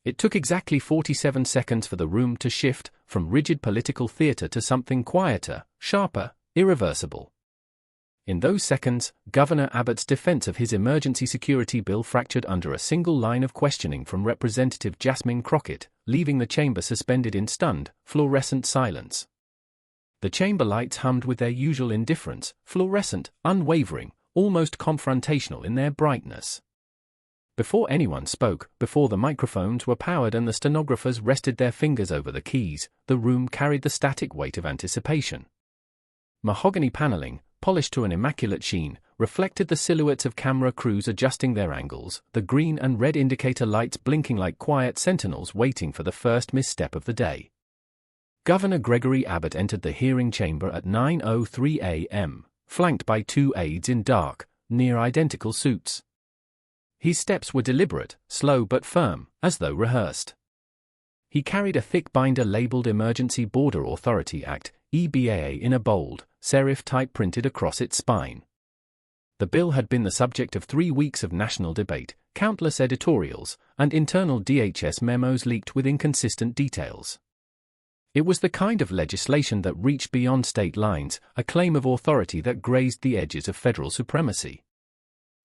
It took exactly 47 seconds for the room to shift from rigid political theater to something quieter, sharper, irreversible. In those seconds, Governor Abbott's defense of his emergency security bill fractured under a single line of questioning from Representative Jasmine Crockett, leaving the chamber suspended in stunned, fluorescent silence. The chamber lights hummed with their usual indifference, fluorescent, unwavering, almost confrontational in their brightness. Before anyone spoke, before the microphones were powered and the stenographers rested their fingers over the keys, the room carried the static weight of anticipation. Mahogany paneling, polished to an immaculate sheen, reflected the silhouettes of camera crews adjusting their angles, the green and red indicator lights blinking like quiet sentinels waiting for the first misstep of the day. Governor Gregory Abbott entered the hearing chamber at 9:03 a.m., flanked by two aides in dark, near-identical suits. His steps were deliberate, slow but firm, as though rehearsed. He carried a thick binder labeled Emergency Border Authority Act, EBAA, in a bold, serif type printed across its spine. The bill had been the subject of 3 weeks of national debate, countless editorials, and internal DHS memos leaked with inconsistent details. It was the kind of legislation that reached beyond state lines, a claim of authority that grazed the edges of federal supremacy.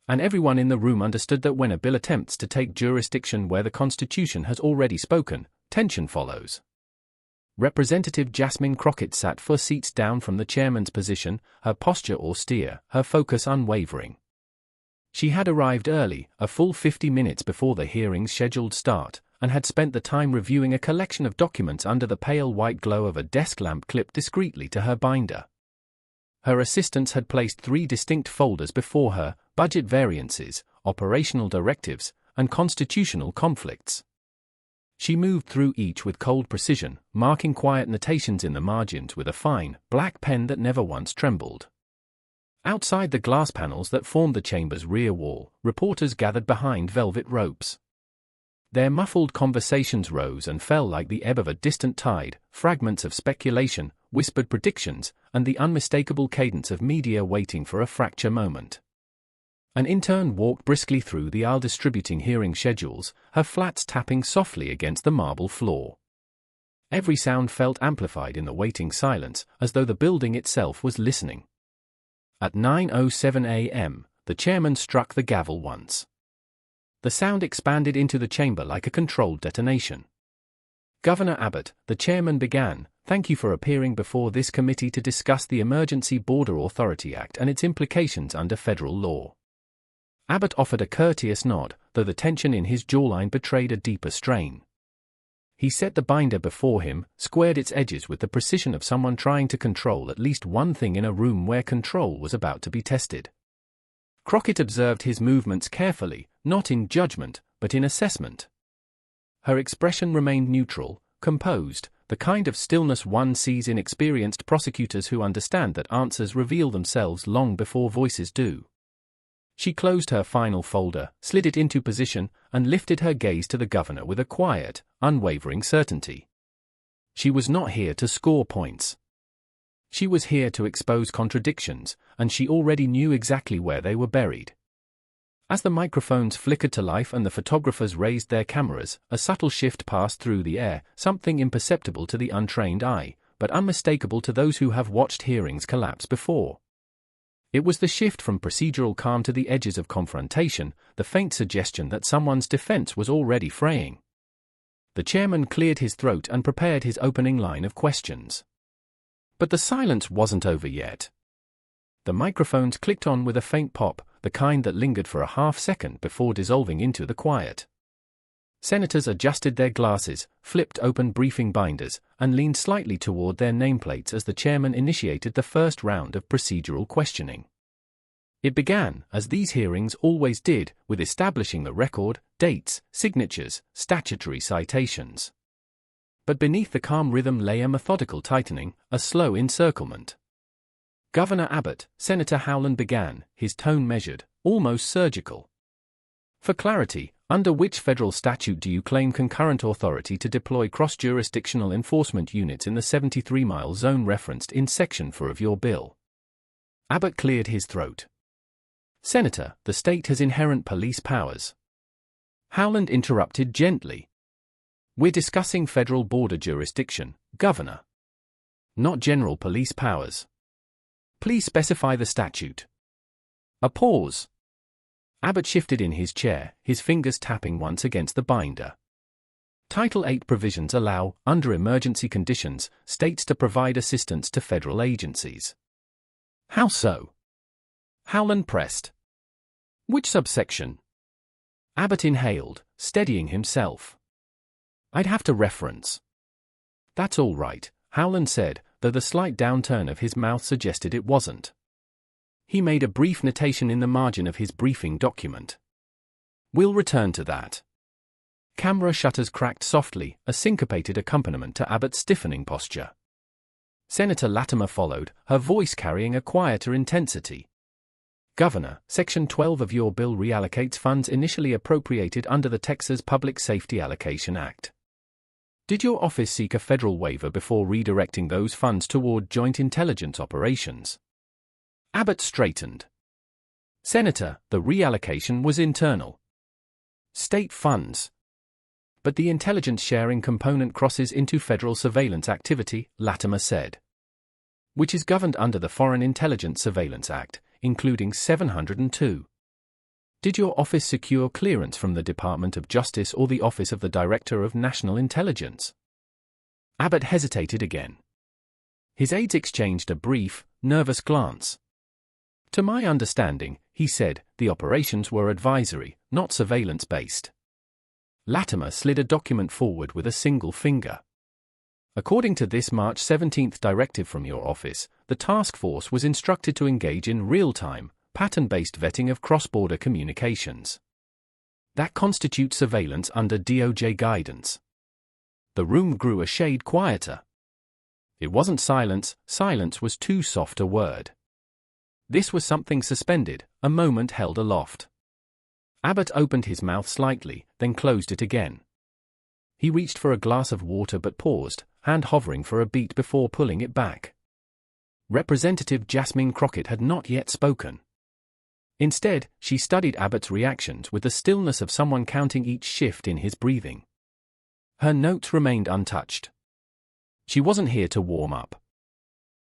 And everyone in the room understood that when a bill attempts to take jurisdiction where the Constitution has already spoken, tension follows. Representative Jasmine Crockett sat 4 seats down from the chairman's position, her posture austere, her focus unwavering. She had arrived early, a full 50 minutes before the hearing's scheduled start, and had spent the time reviewing a collection of documents under the pale white glow of a desk lamp clipped discreetly to her binder. Her assistants had placed 3 distinct folders before her: budget variances, operational directives, and constitutional conflicts. She moved through each with cold precision, marking quiet notations in the margins with a fine, black pen that never once trembled. Outside the glass panels that formed the chamber's rear wall, reporters gathered behind velvet ropes. Their muffled conversations rose and fell like the ebb of a distant tide, fragments of speculation, whispered predictions, and the unmistakable cadence of media waiting for a fracture moment. An intern walked briskly through the aisle distributing hearing schedules, her flats tapping softly against the marble floor. Every sound felt amplified in the waiting silence, as though the building itself was listening. At 9:07 a.m., the chairman struck the gavel once. The sound expanded into the chamber like a controlled detonation. Governor Abbott, the chairman began, "Thank you for appearing before this committee to discuss the Emergency Border Authority Act and its implications under federal law." Abbott offered a courteous nod, though the tension in his jawline betrayed a deeper strain. He set the binder before him, squared its edges with the precision of someone trying to control at least one thing in a room where control was about to be tested. Crockett observed his movements carefully, not in judgment, but in assessment. Her expression remained neutral, composed, the kind of stillness one sees in experienced prosecutors who understand that answers reveal themselves long before voices do. She closed her final folder, slid it into position, and lifted her gaze to the governor with a quiet, unwavering certainty. She was not here to score points. She was here to expose contradictions, and she already knew exactly where they were buried. As the microphones flickered to life and the photographers raised their cameras, a subtle shift passed through the air, something imperceptible to the untrained eye, but unmistakable to those who have watched hearings collapse before. It was the shift from procedural calm to the edges of confrontation, the faint suggestion that someone's defense was already fraying. The chairman cleared his throat and prepared his opening line of questions. But the silence wasn't over yet. The microphones clicked on with a faint pop, the kind that lingered for a half-second before dissolving into the quiet. Senators adjusted their glasses, flipped open briefing binders, and leaned slightly toward their nameplates as the chairman initiated the first round of procedural questioning. It began, as these hearings always did, with establishing the record, dates, signatures, statutory citations. But beneath the calm rhythm lay a methodical tightening, a slow encirclement. "Governor Abbott," Senator Howland began, his tone measured, almost surgical. "For clarity, under which federal statute do you claim concurrent authority to deploy cross-jurisdictional enforcement units in the 73-mile zone referenced in Section 4 of your bill?" Abbott cleared his throat. "Senator, the state has inherent police powers." Howland interrupted gently. We're discussing federal border jurisdiction, Governor. Not general police powers. Please specify the statute. A pause. Abbott shifted in his chair, his fingers tapping once against the binder. Title 8 provisions allow, under emergency conditions, states to provide assistance to federal agencies. How so? Howland pressed. Which subsection? Abbott inhaled, steadying himself. I'd have to reference. That's all right, Howland said, though the slight downturn of his mouth suggested it wasn't. He made a brief notation in the margin of his briefing document. We'll return to that. Camera shutters cracked softly, a syncopated accompaniment to Abbott's stiffening posture. Senator Latimer followed, her voice carrying a quieter intensity. Governor, Section 12 of your bill reallocates funds initially appropriated under the Texas Public Safety Allocation Act. Did your office seek a federal waiver before redirecting those funds toward joint intelligence operations? Abbott straightened. Senator, the reallocation was internal. State funds. But the intelligence sharing component crosses into federal surveillance activity, Latimer said, which is governed under the Foreign Intelligence Surveillance Act, including 702. Did your office secure clearance from the Department of Justice or the Office of the Director of National Intelligence? Abbott hesitated again. His aides exchanged a brief, nervous glance. To my understanding, he said, the operations were advisory, not surveillance-based. Latimer slid a document forward with a single finger. According to this March 17 directive from your office, the task force was instructed to engage in real-time, pattern-based vetting of cross-border communications. That constitutes surveillance under DOJ guidance. The room grew a shade quieter. It wasn't silence, silence was too soft a word. This was something suspended, a moment held aloft. Abbott opened his mouth slightly, then closed it again. He reached for a glass of water but paused, hand hovering for a beat before pulling it back. Representative Jasmine Crockett had not yet spoken. Instead, she studied Abbott's reactions with the stillness of someone counting each shift in his breathing. Her notes remained untouched. She wasn't here to warm up.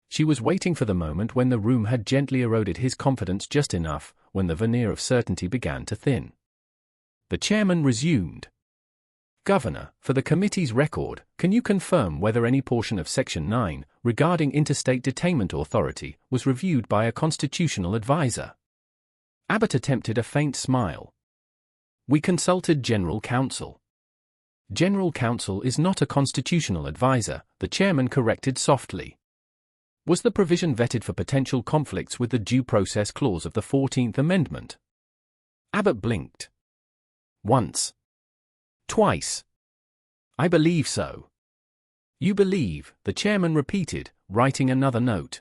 She was waiting for the moment when the room had gently eroded his confidence just enough, when the veneer of certainty began to thin. The chairman resumed. Governor, for the committee's record, can you confirm whether any portion of Section 9, regarding interstate detainment authority, was reviewed by a constitutional advisor? Abbott attempted a faint smile. We consulted General Counsel. General Counsel is not a constitutional advisor, the chairman corrected softly. Was the provision vetted for potential conflicts with the Due Process Clause of the 14th Amendment? Abbott blinked. Once. Twice. I believe so. You believe, the chairman repeated, writing another note.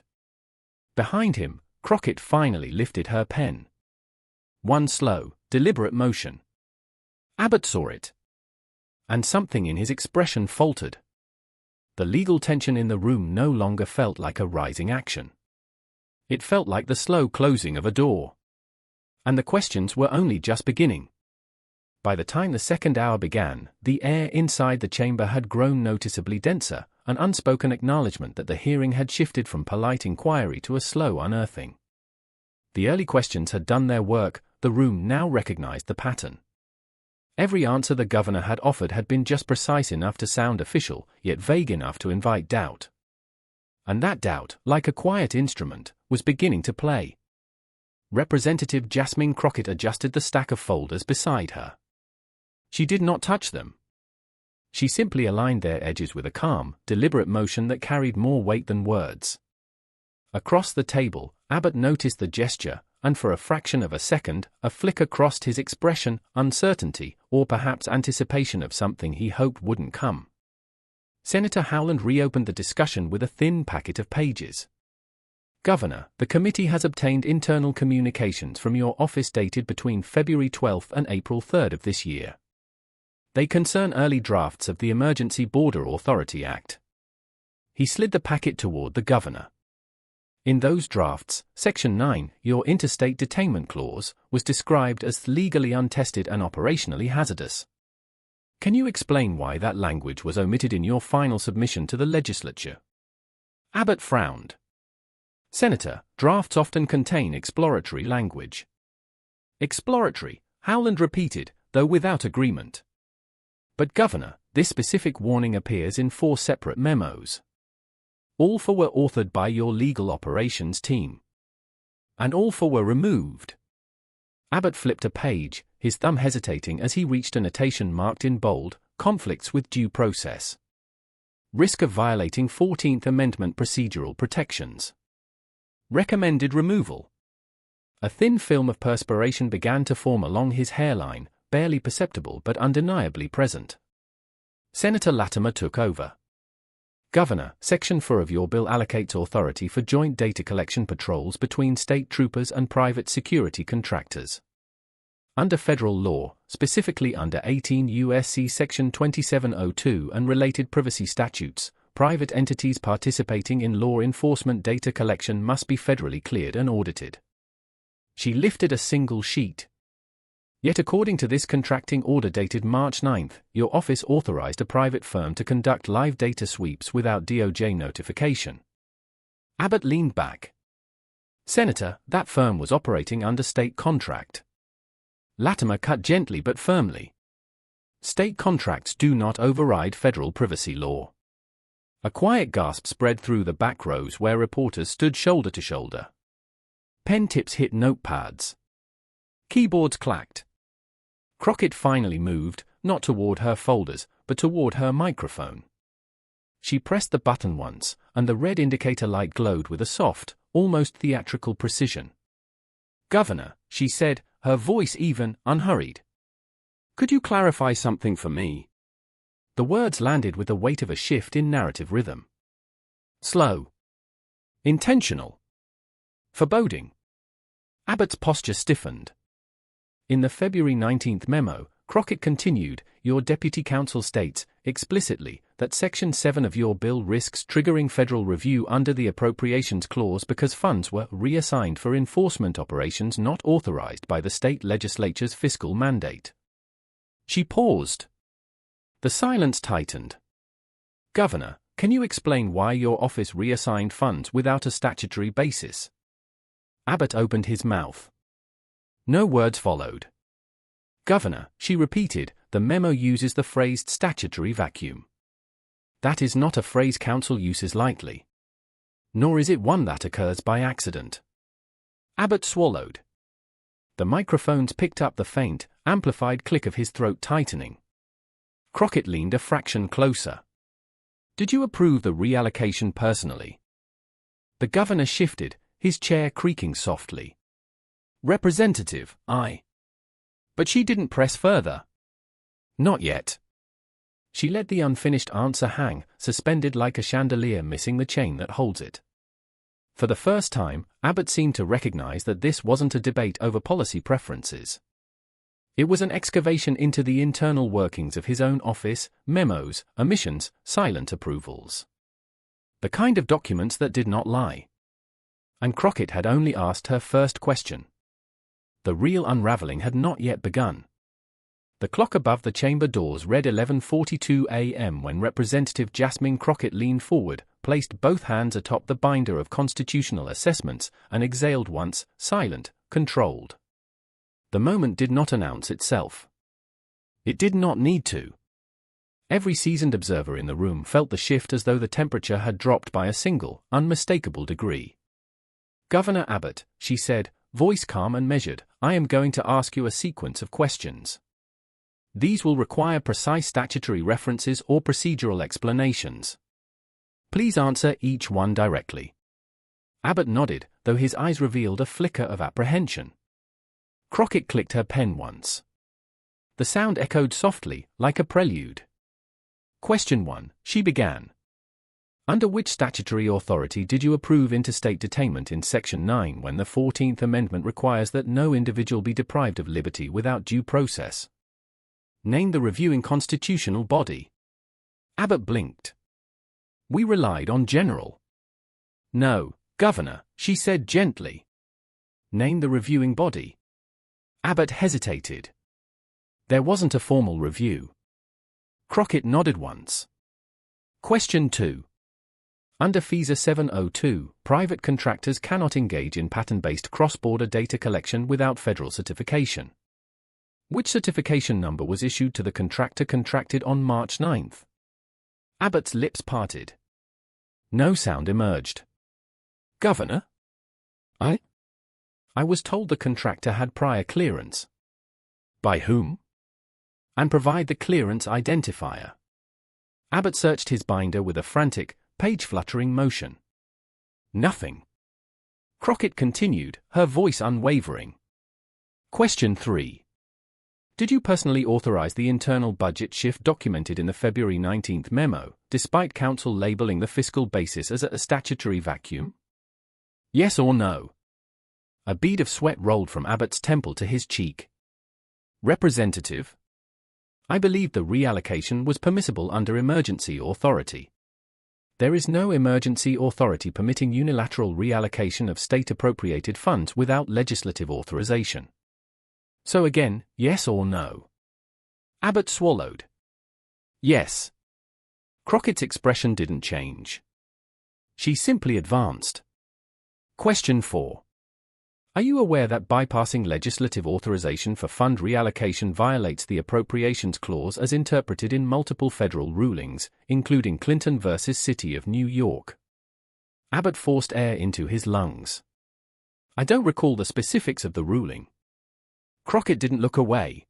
Behind him, Crockett finally lifted her pen. One slow, deliberate motion. Abbott saw it. And something in his expression faltered. The legal tension in the room no longer felt like a rising action. It felt like the slow closing of a door. And the questions were only just beginning. By the time the second hour began, the air inside the chamber had grown noticeably denser, an unspoken acknowledgement that the hearing had shifted from polite inquiry to a slow unearthing. The early questions had done their work, the room now recognized the pattern. Every answer the governor had offered had been just precise enough to sound official, yet vague enough to invite doubt. And that doubt, like a quiet instrument, was beginning to play. Representative Jasmine Crockett adjusted the stack of folders beside her. She did not touch them. She simply aligned their edges with a calm, deliberate motion that carried more weight than words. Across the table, Abbott noticed the gesture, and for a fraction of a second, a flicker crossed his expression, uncertainty, or perhaps anticipation of something he hoped wouldn't come. Senator Howland reopened the discussion with a thin packet of pages. Governor, the committee has obtained internal communications from your office dated between February 12 and April 3 of this year. They concern early drafts of the Emergency Border Authority Act. He slid the packet toward the governor. In those drafts, Section 9, your interstate detainment clause, was described as legally untested and operationally hazardous. Can you explain why that language was omitted in your final submission to the legislature? Abbott frowned. Senator, drafts often contain exploratory language. Exploratory, Howland repeated, though without agreement. But Governor, this specific warning appears in 4 separate memos. All 4 were authored by your legal operations team. And all 4 were removed. Abbott flipped a page, his thumb hesitating as he reached a notation marked in bold, conflicts with due process. Risk of violating 14th Amendment procedural protections. Recommended removal. A thin film of perspiration began to form along his hairline, barely perceptible but undeniably present. Senator Latimer took over. Governor, Section 4 of your bill allocates authority for joint data collection patrols between state troopers and private security contractors. Under federal law, specifically under 18 U.S.C. Section 2702 and related privacy statutes, private entities participating in law enforcement data collection must be federally cleared and audited. She lifted a single sheet. Yet according to this contracting order dated March 9, your office authorized a private firm to conduct live data sweeps without DOJ notification. Abbott leaned back. Senator, that firm was operating under state contract. Latimer cut gently but firmly. State contracts do not override federal privacy law. A quiet gasp spread through the back rows where reporters stood shoulder to shoulder. Pen tips hit notepads. Keyboards clacked. Crockett finally moved, not toward her folders, but toward her microphone. She pressed the button once, and the red indicator light glowed with a soft, almost theatrical precision. Governor, she said, her voice even, unhurried. Could you clarify something for me? The words landed with the weight of a shift in narrative rhythm. Slow. Intentional. Foreboding. Abbott's posture stiffened. In the February 19 memo, Crockett continued, your deputy counsel states, explicitly, that Section 7 of your bill risks triggering federal review under the Appropriations Clause because funds were reassigned for enforcement operations not authorized by the state legislature's fiscal mandate. She paused. The silence tightened. Governor, can you explain why your office reassigned funds without a statutory basis? Abbott opened his mouth. No words followed. Governor, she repeated, the memo uses the phrase statutory vacuum. That is not a phrase counsel uses lightly. Nor is it one that occurs by accident. Abbott swallowed. The microphones picked up the faint, amplified click of his throat tightening. Crockett leaned a fraction closer. Did you approve the reallocation personally? The governor shifted, his chair creaking softly. Representative, I. But she didn't press further. Not yet. She let the unfinished answer hang, suspended like a chandelier missing the chain that holds it. For the first time, Abbott seemed to recognize that this wasn't a debate over policy preferences. It was an excavation into the internal workings of his own office, memos, omissions, silent approvals. The kind of documents that did not lie. And Crockett had only asked her first question. The real unraveling had not yet begun. The clock above the chamber doors read 11:42 a.m. when Representative Jasmine Crockett leaned forward, placed both hands atop the binder of constitutional assessments, and exhaled once, silent, controlled. The moment did not announce itself. It did not need to. Every seasoned observer in the room felt the shift as though the temperature had dropped by a single, unmistakable degree. Governor Abbott, she said, voice calm and measured, I am going to ask you a sequence of questions. These will require precise statutory references or procedural explanations. Please answer each one directly. Abbott nodded, though his eyes revealed a flicker of apprehension. Crockett clicked her pen once. The sound echoed softly, like a prelude. Question 1, she began. Under which statutory authority did you approve interstate detainment in Section 9 when the 14th Amendment requires that no individual be deprived of liberty without due process? Name the reviewing constitutional body. Abbott blinked. We relied on general. No, Governor, she said gently. Name the reviewing body. Abbott hesitated. There wasn't a formal review. Crockett nodded once. Question 2. Under FISA 702, private contractors cannot engage in pattern-based cross-border data collection without federal certification. Which certification number was issued to the contractor contracted on March 9? Abbott's lips parted. No sound emerged. Governor? I was told the contractor had prior clearance. By whom? And provide the clearance identifier. Abbott searched his binder with a frantic, page-fluttering motion. Nothing. Crockett continued, her voice unwavering. Question 3. Did you personally authorize the internal budget shift documented in the February 19 memo, despite counsel labeling the fiscal basis as a statutory vacuum? Yes or no? A bead of sweat rolled from Abbott's temple to his cheek. Representative? I believe the reallocation was permissible under emergency authority. There is no emergency authority permitting unilateral reallocation of state-appropriated funds without legislative authorization. So again, yes or no? Abbott swallowed. Yes. Crockett's expression didn't change. She simply advanced. Question 4. Are you aware that bypassing legislative authorization for fund reallocation violates the Appropriations Clause as interpreted in multiple federal rulings, including Clinton v. City of New York? Abbott forced air into his lungs. I don't recall the specifics of the ruling. Crockett didn't look away.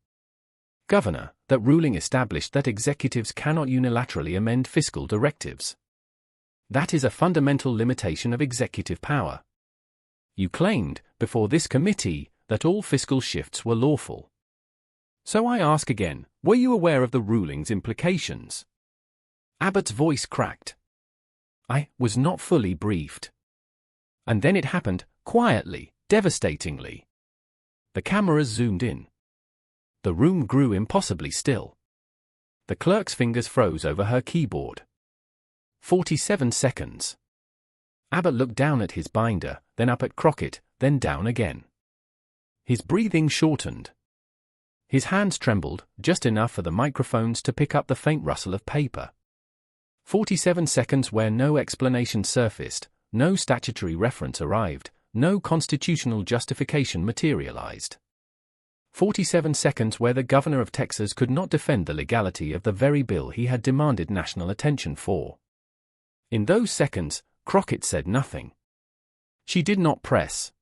Governor, that ruling established that executives cannot unilaterally amend fiscal directives. That is a fundamental limitation of executive power. You claimed, before this committee, that all fiscal shifts were lawful. So I ask again, were you aware of the ruling's implications? Abbott's voice cracked. I was not fully briefed. And then it happened, quietly, devastatingly. The cameras zoomed in. The room grew impossibly still. The clerk's fingers froze over her keyboard. 47 seconds. Abbott looked down at his binder, then up at Crockett, then down again. His breathing shortened. His hands trembled, just enough for the microphones to pick up the faint rustle of paper. 47 seconds where no explanation surfaced, no statutory reference arrived, no constitutional justification materialized. 47 seconds where the governor of Texas could not defend the legality of the very bill he had demanded national attention for. In those seconds, Crockett said nothing. She did not press.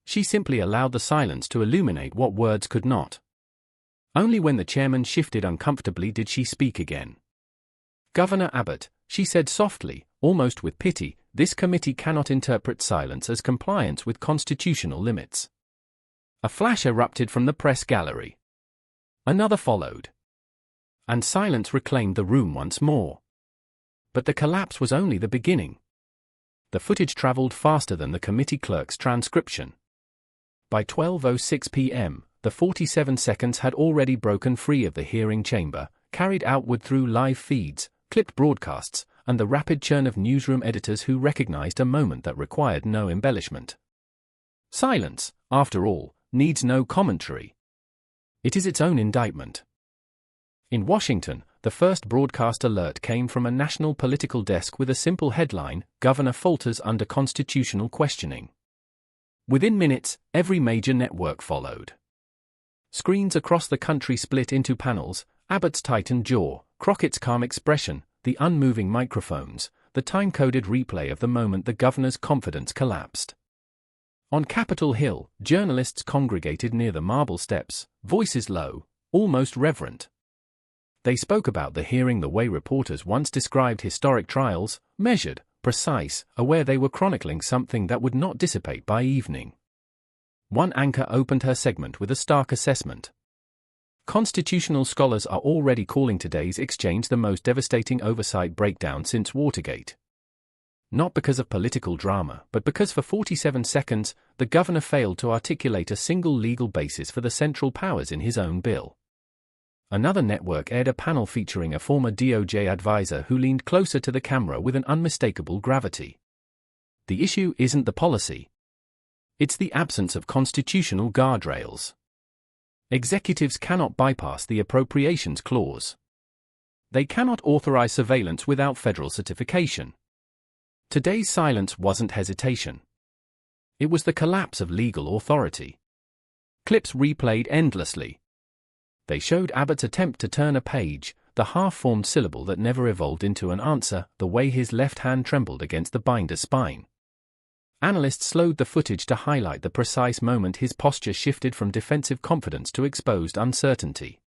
She simply allowed the silence to illuminate what words could not. Only when the chairman shifted uncomfortably did she speak again. Governor Abbott, she said softly, almost with pity, this committee cannot interpret silence as compliance with constitutional limits. A flash erupted from the press gallery. Another followed. And silence reclaimed the room once more. But the collapse was only the beginning. The footage traveled faster than the committee clerk's transcription. By 12:06 p.m., the 47 seconds had already broken free of the hearing chamber, carried outward through live feeds, clipped broadcasts, and the rapid churn of newsroom editors who recognized a moment that required no embellishment. Silence, after all, needs no commentary. It is its own indictment. In Washington, the first broadcast alert came from a national political desk with a simple headline, Governor falters under constitutional questioning. Within minutes, every major network followed. Screens across the country split into panels, Abbott's tightened jaw, Crockett's calm expression, the unmoving microphones, the time-coded replay of the moment the governor's confidence collapsed. On Capitol Hill, journalists congregated near the marble steps, voices low, almost reverent. They spoke about the hearing the way reporters once described historic trials, measured, precise, aware they were chronicling something that would not dissipate by evening. One anchor opened her segment with a stark assessment. Constitutional scholars are already calling today's exchange the most devastating oversight breakdown since Watergate. Not because of political drama, but because for 47 seconds, the governor failed to articulate a single legal basis for the central powers in his own bill. Another network aired a panel featuring a former DOJ advisor who leaned closer to the camera with an unmistakable gravity. The issue isn't the policy. It's the absence of constitutional guardrails. Executives cannot bypass the Appropriations Clause. They cannot authorize surveillance without federal certification. Today's silence wasn't hesitation. It was the collapse of legal authority. Clips replayed endlessly. They showed Abbott's attempt to turn a page, the half-formed syllable that never evolved into an answer, the way his left hand trembled against the binder's spine. Analysts slowed the footage to highlight the precise moment his posture shifted from defensive confidence to exposed uncertainty.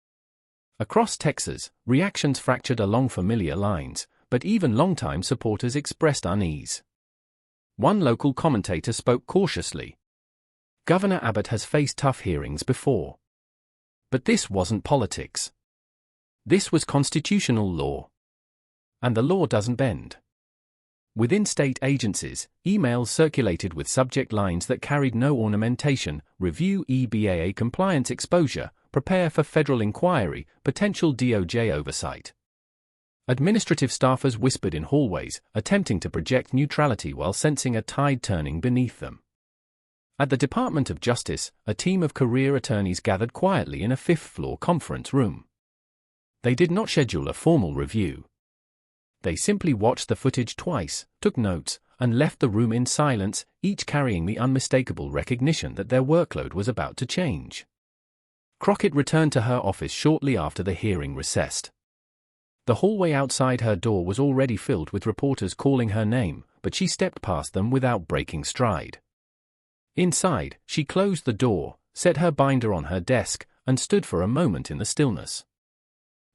Across Texas, reactions fractured along familiar lines, but even longtime supporters expressed unease. One local commentator spoke cautiously. Governor Abbott has faced tough hearings before. But this wasn't politics. This was constitutional law. And the law doesn't bend. Within state agencies, emails circulated with subject lines that carried no ornamentation: review EBAA compliance exposure, prepare for federal inquiry, potential DOJ oversight. Administrative staffers whispered in hallways, attempting to project neutrality while sensing a tide turning beneath them. At the Department of Justice, a team of career attorneys gathered quietly in a fifth-floor conference room. They did not schedule a formal review. They simply watched the footage twice, took notes, and left the room in silence, each carrying the unmistakable recognition that their workload was about to change. Crockett returned to her office shortly after the hearing recessed. The hallway outside her door was already filled with reporters calling her name, but she stepped past them without breaking stride. Inside, she closed the door, set her binder on her desk, and stood for a moment in the stillness.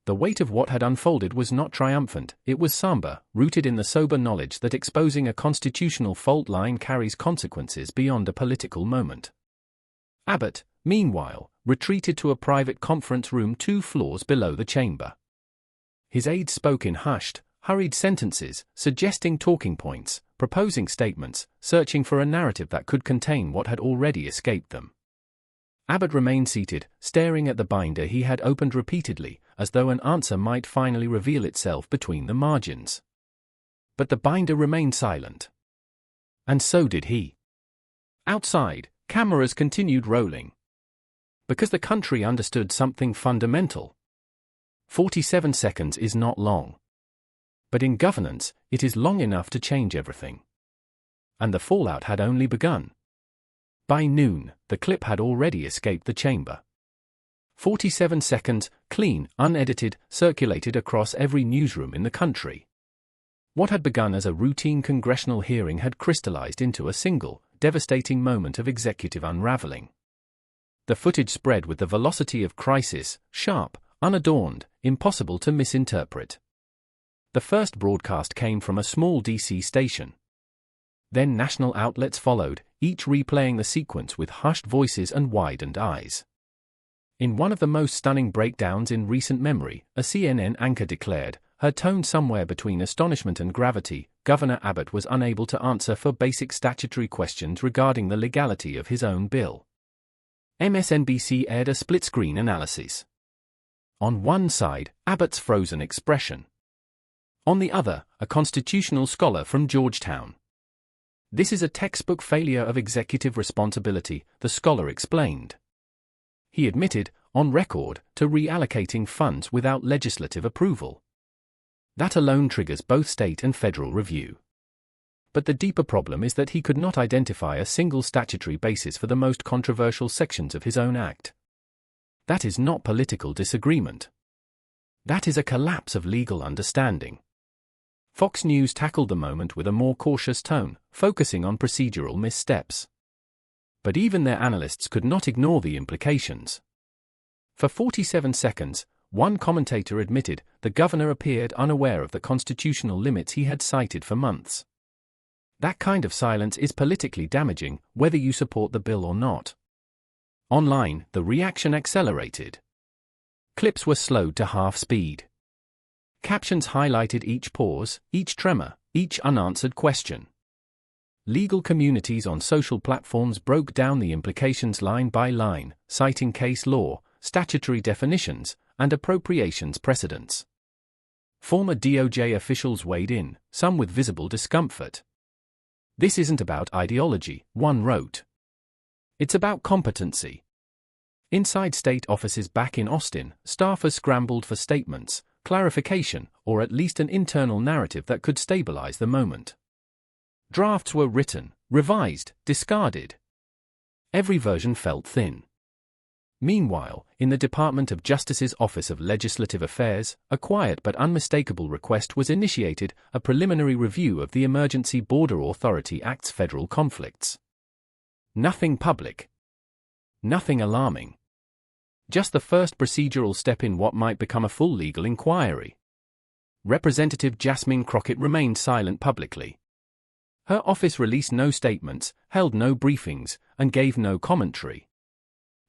The weight of what had unfolded was not triumphant, it was somber, rooted in the sober knowledge that exposing a constitutional fault line carries consequences beyond a political moment. Abbott, meanwhile, retreated to a private conference room 2 floors below the chamber. His aides spoke in hushed, hurried sentences, suggesting talking points, proposing statements, searching for a narrative that could contain what had already escaped them. Abbott remained seated, staring at the binder he had opened repeatedly, as though an answer might finally reveal itself between the margins. But the binder remained silent. And so did he. Outside, cameras continued rolling. Because the country understood something fundamental. 47 seconds is not long. But in governance, it is long enough to change everything. And the fallout had only begun. By noon, the clip had already escaped the chamber. 47 seconds, clean, unedited, circulated across every newsroom in the country. What had begun as a routine congressional hearing had crystallized into a single, devastating moment of executive unraveling. The footage spread with the velocity of crisis, sharp, unadorned, impossible to misinterpret. The first broadcast came from a small DC station. Then national outlets followed, each replaying the sequence with hushed voices and widened eyes. In one of the most stunning breakdowns in recent memory, a CNN anchor declared, her tone somewhere between astonishment and gravity, Governor Abbott was unable to answer for basic statutory questions regarding the legality of his own bill. MSNBC aired a split-screen analysis. On one side, Abbott's frozen expression. On the other, a constitutional scholar from Georgetown. This is a textbook failure of executive responsibility, the scholar explained. He admitted, on record, to reallocating funds without legislative approval. That alone triggers both state and federal review. But the deeper problem is that he could not identify a single statutory basis for the most controversial sections of his own act. That is not political disagreement. That is a collapse of legal understanding. Fox News tackled the moment with a more cautious tone, focusing on procedural missteps. But even their analysts could not ignore the implications. For 47 seconds, one commentator admitted, the governor appeared unaware of the constitutional limits he had cited for months. That kind of silence is politically damaging, whether you support the bill or not. Online, the reaction accelerated. Clips were slowed to half speed. Captions highlighted each pause, each tremor, each unanswered question. Legal communities on social platforms broke down the implications line by line, citing case law, statutory definitions, and appropriations precedents. Former DOJ officials weighed in, some with visible discomfort. This isn't about ideology, one wrote. It's about competency. Inside state offices back in Austin, staffers scrambled for statements, clarification, or at least an internal narrative that could stabilize the moment. Drafts were written, revised, discarded. Every version felt thin. Meanwhile, in the Department of Justice's Office of Legislative Affairs, a quiet but unmistakable request was initiated, a preliminary review of the Emergency Border Authority Act's federal conflicts. Nothing public. Nothing alarming. Just the first procedural step in what might become a full legal inquiry. Representative Jasmine Crockett remained silent publicly. Her office released no statements, held no briefings, and gave no commentary.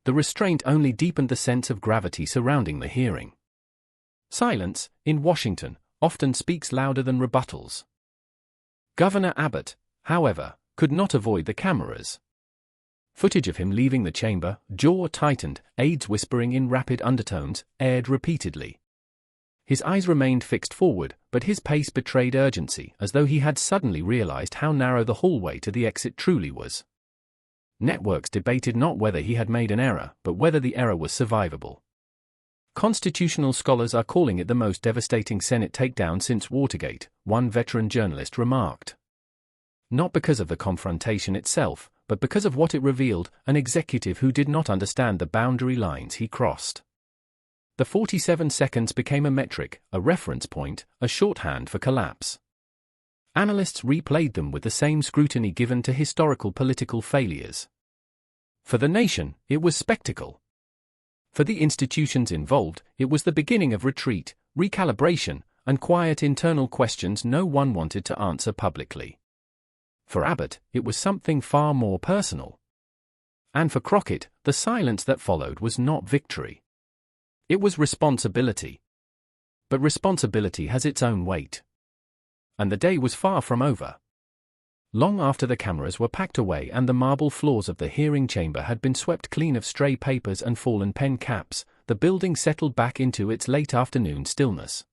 The restraint only deepened the sense of gravity surrounding the hearing. Silence, in Washington, often speaks louder than rebuttals. Governor Abbott, however, could not avoid the cameras. Footage of him leaving the chamber, jaw tightened, aides whispering in rapid undertones, aired repeatedly. His eyes remained fixed forward, but his pace betrayed urgency, as though he had suddenly realized how narrow the hallway to the exit truly was. Networks debated not whether he had made an error, but whether the error was survivable. Constitutional scholars are calling it the most devastating Senate takedown since Watergate, one veteran journalist remarked. Not because of the confrontation itself, but because of what it revealed, an executive who did not understand the boundary lines he crossed. The 47 seconds became a metric, a reference point, a shorthand for collapse. Analysts replayed them with the same scrutiny given to historical political failures. For the nation, it was spectacle. For the institutions involved, it was the beginning of retreat, recalibration, and quiet internal questions no one wanted to answer publicly. For Abbott, it was something far more personal. And for Crockett, the silence that followed was not victory. It was responsibility. But responsibility has its own weight. And the day was far from over. Long after the cameras were packed away and the marble floors of the hearing chamber had been swept clean of stray papers and fallen pen caps, the building settled back into its late afternoon stillness.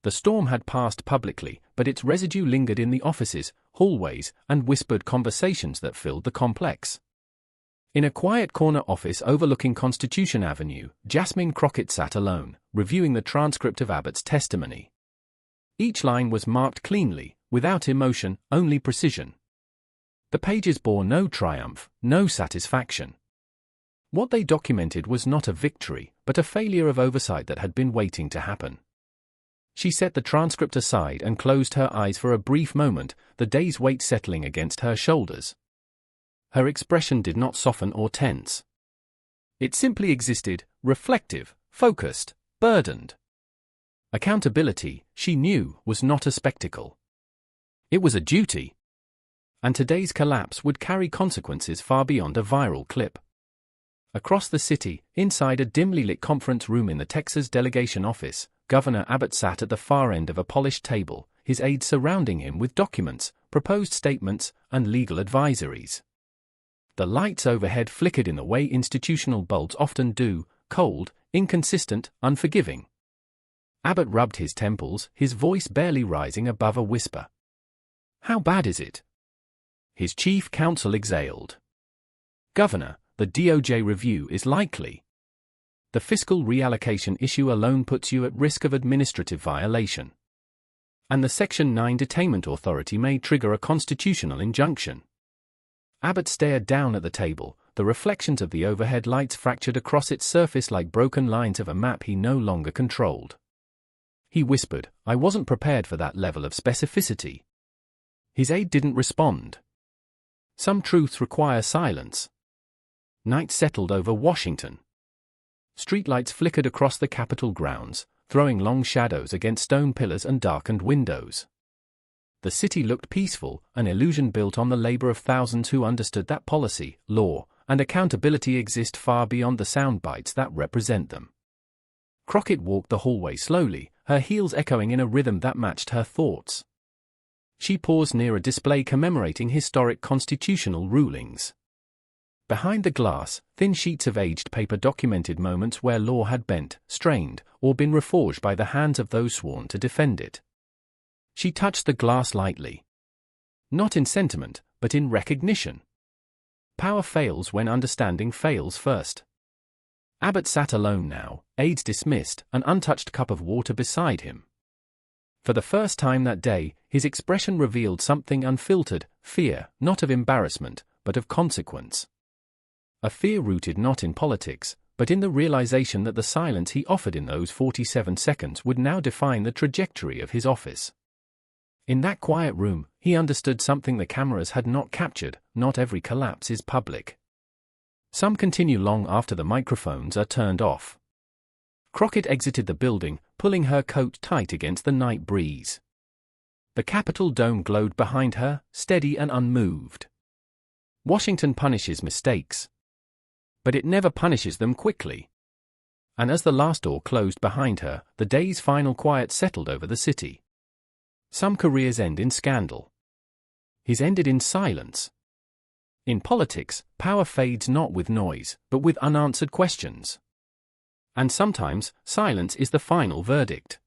The storm had passed publicly, but its residue lingered in the offices, hallways, and whispered conversations that filled the complex. In a quiet corner office overlooking Constitution Avenue, Jasmine Crockett sat alone, reviewing the transcript of Abbott's testimony. Each line was marked cleanly, without emotion, only precision. The pages bore no triumph, no satisfaction. What they documented was not a victory, but a failure of oversight that had been waiting to happen. She set the transcript aside and closed her eyes for a brief moment, the day's weight settling against her shoulders. Her expression did not soften or tense. It simply existed, reflective, focused, burdened. Accountability, she knew, was not a spectacle. It was a duty. And today's collapse would carry consequences far beyond a viral clip. Across the city, inside a dimly lit conference room in the Texas delegation office, Governor Abbott sat at the far end of a polished table, his aides surrounding him with documents, proposed statements, and legal advisories. The lights overhead flickered in the way institutional bulbs often do, cold, inconsistent, unforgiving. Abbott rubbed his temples, his voice barely rising above a whisper. "How bad is it?" His chief counsel exhaled. "Governor, the DOJ review is likely. The fiscal reallocation issue alone puts you at risk of administrative violation. And the Section 9 detainment authority may trigger a constitutional injunction." Abbott stared down at the table, the reflections of the overhead lights fractured across its surface like broken lines of a map he no longer controlled. He whispered, "I wasn't prepared for that level of specificity." His aide didn't respond. Some truths require silence. Night settled over Washington. Streetlights flickered across the Capitol grounds, throwing long shadows against stone pillars and darkened windows. The city looked peaceful, an illusion built on the labor of thousands who understood that policy, law, and accountability exist far beyond the sound bites that represent them. Crockett walked the hallway slowly, her heels echoing in a rhythm that matched her thoughts. She paused near a display commemorating historic constitutional rulings. Behind the glass, thin sheets of aged paper documented moments where law had bent, strained, or been reforged by the hands of those sworn to defend it. She touched the glass lightly. Not in sentiment, but in recognition. Power fails when understanding fails first. Abbott sat alone now, aides dismissed, an untouched cup of water beside him. For the first time that day, his expression revealed something unfiltered, fear, not of embarrassment, but of consequence. A fear rooted not in politics, but in the realization that the silence he offered in those 47 seconds would now define the trajectory of his office. In that quiet room, he understood something the cameras had not captured: not every collapse is public. Some continue long after the microphones are turned off. Crockett exited the building, pulling her coat tight against the night breeze. The Capitol dome glowed behind her, steady and unmoved. Washington punishes mistakes, but it never punishes them quickly. And as the last door closed behind her, the day's final quiet settled over the city. Some careers end in scandal. His ended in silence. In politics, power fades not with noise, but with unanswered questions. And sometimes, silence is the final verdict.